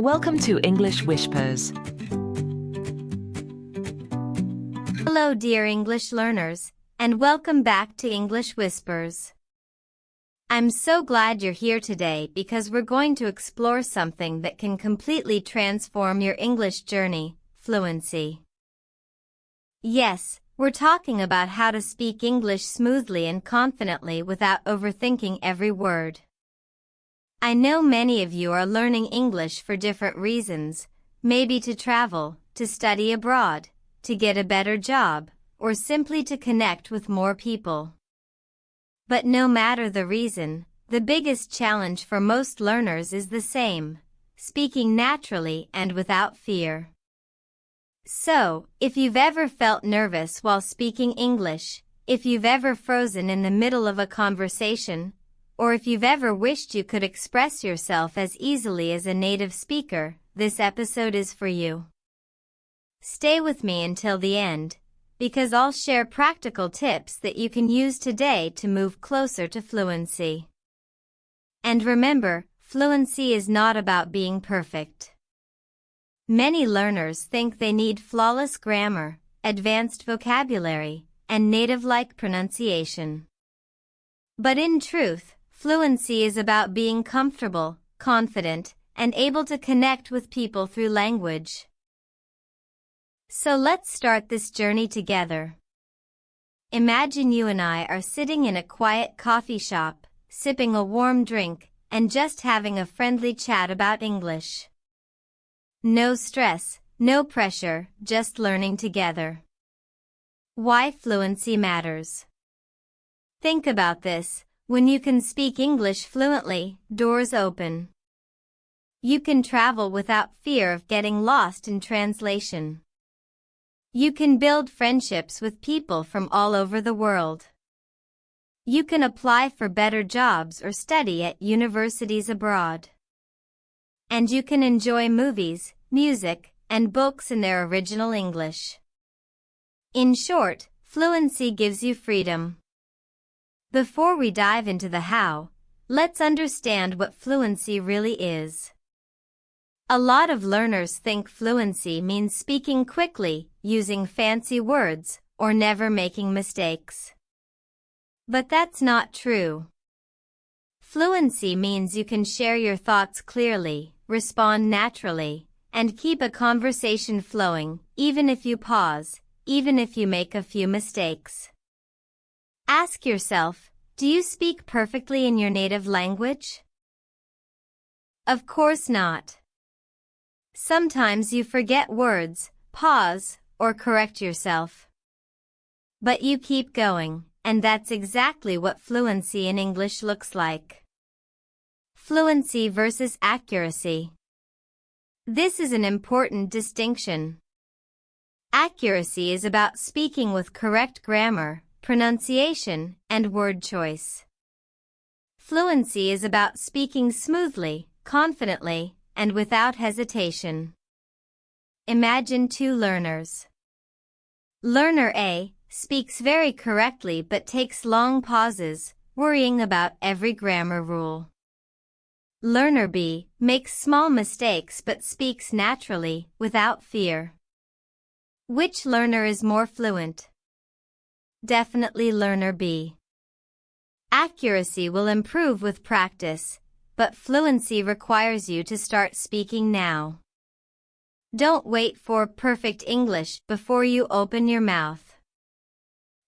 Welcome to English Whispers. Hello, dear English learners, and welcome back to English Whispers. I'm so glad you're here today because we're going to explore something that can completely transform your English journey, fluency. Yes, we're talking about how to speak English smoothly and confidently without overthinking every word. I know many of you are learning English for different reasons, maybe to travel, to study abroad, to get a better job, or simply to connect with more people. But no matter the reason, the biggest challenge for most learners is the same: speaking naturally and without fear. So, if you've ever felt nervous while speaking English, if you've ever frozen in the middle of a conversation, or if you've ever wished you could express yourself as easily as a native speaker, this episode is for you. Stay with me until the end, because I'll share practical tips that you can use today to move closer to fluency. And remember, fluency is not about being perfect. Many learners think they need flawless grammar, advanced vocabulary, and native-like pronunciation. But in truth, fluency is about being comfortable, confident, and able to connect with people through language. So let's start this journey together. Imagine you and I are sitting in a quiet coffee shop, sipping a warm drink, and just having a friendly chat about English. No stress, no pressure, just learning together. Why fluency matters. Think about this. When you can speak English fluently, doors open. You can travel without fear of getting lost in translation. You can build friendships with people from all over the world. You can apply for better jobs or study at universities abroad. And you can enjoy movies, music, and books in their original English. In short, fluency gives you freedom. Before we dive into the how, let's understand what fluency really is. A lot of learners think fluency means speaking quickly, using fancy words, or never making mistakes. But that's not true. Fluency means you can share your thoughts clearly, respond naturally, and keep a conversation flowing, even if you pause, even if you make a few mistakes. Ask yourself, do you speak perfectly in your native language? Of course not. Sometimes you forget words, pause, or correct yourself. But you keep going, and that's exactly what fluency in English looks like. Fluency versus accuracy. This is an important distinction. Accuracy is about speaking with correct grammar, pronunciation, and word choice. Fluency is about speaking smoothly, confidently, and without hesitation. Imagine two learners. Learner A speaks very correctly but takes long pauses, worrying about every grammar rule. Learner B makes small mistakes but speaks naturally, without fear. Which learner is more fluent? Definitely learner B. Accuracy will improve with practice, but fluency requires you to start speaking now. Don't wait for perfect English before you open your mouth.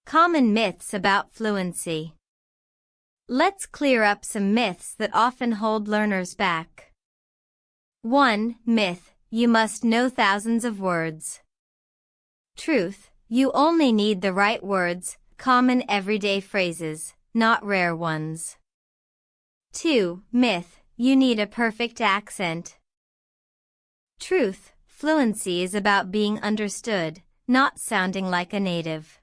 Common myths about fluency. Let's clear up some myths that often hold learners back. 1. Myth: you must know thousands of words. Truth: you only need the right words, common everyday phrases, not rare ones. 2. Myth: you need a perfect accent. Truth: fluency is about being understood, not sounding like a native.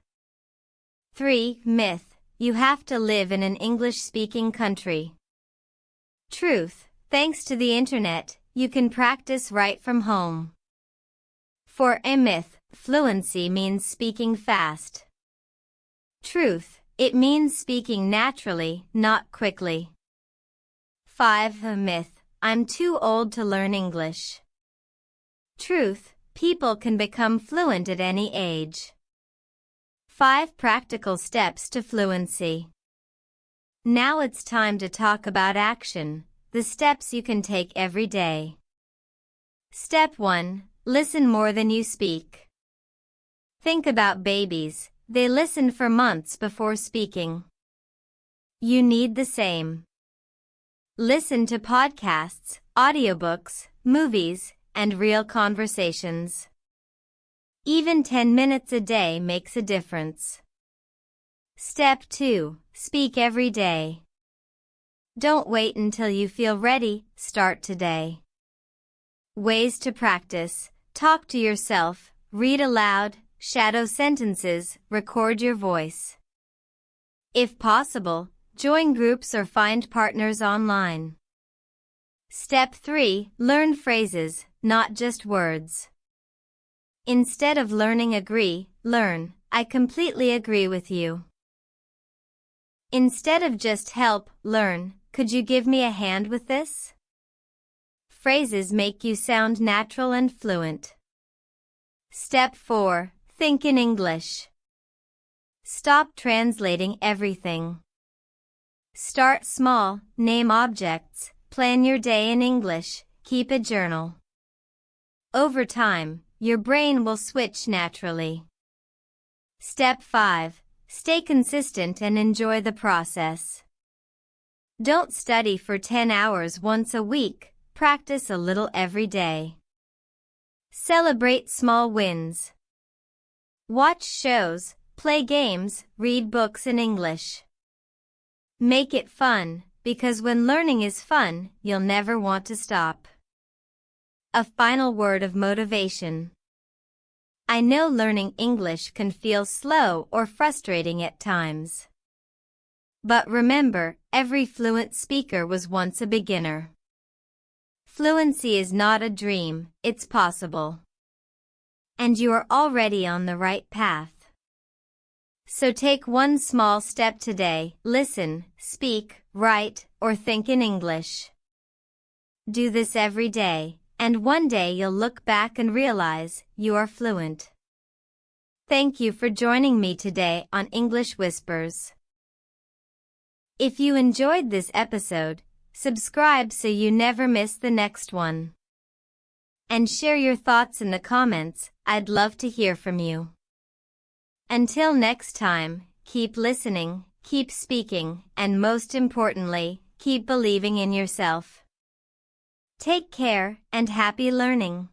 3. Myth: you have to live in an English-speaking country. Truth: thanks to the internet, you can practice right from home. 4. A myth: fluency means speaking fast. Truth: it means speaking naturally, not quickly. 5. A myth: I'm too old to learn English. Truth, people can become fluent at any age. 5 practical steps to fluency. Now it's time to talk about action, the steps you can take every day. Step 1. Listen more than you speak. Think about babies, they listen for months before speaking. You need the same. Listen to podcasts, audiobooks, movies, and real conversations. Even 10 minutes a day makes a difference. Step 2. Speak every day. Don't wait until you feel ready, start today. Ways to practice: talk to yourself, read aloud, shadow sentences, record your voice. If possible, join groups or find partners online. Step 3. Learn phrases, not just words. Instead of learning agree, learn, I completely agree with you. Instead of just help, learn, could you give me a hand with this? Phrases make you sound natural and fluent. Step 4. Think in English. Stop translating everything. Start small, name objects, plan your day in English, keep a journal. Over time, your brain will switch naturally. Step 5. Stay consistent and enjoy the process. Don't study for 10 hours once a week, practice a little every day. Celebrate small wins. Watch shows, play games, read books in English. Make it fun, because when learning is fun, you'll never want to stop. A final word of motivation. I know learning English can feel slow or frustrating at times. But remember, every fluent speaker was once a beginner. Fluency is not a dream, it's possible. And you are already on the right path. So take one small step today: listen, speak, write, or think in English. Do this every day, and one day you'll look back and realize you are fluent. Thank you for joining me today on English Whispers. If you enjoyed this episode, subscribe so you never miss the next one. And share your thoughts in the comments, I'd love to hear from you. Until next time, keep listening, keep speaking, and most importantly, keep believing in yourself. Take care and happy learning.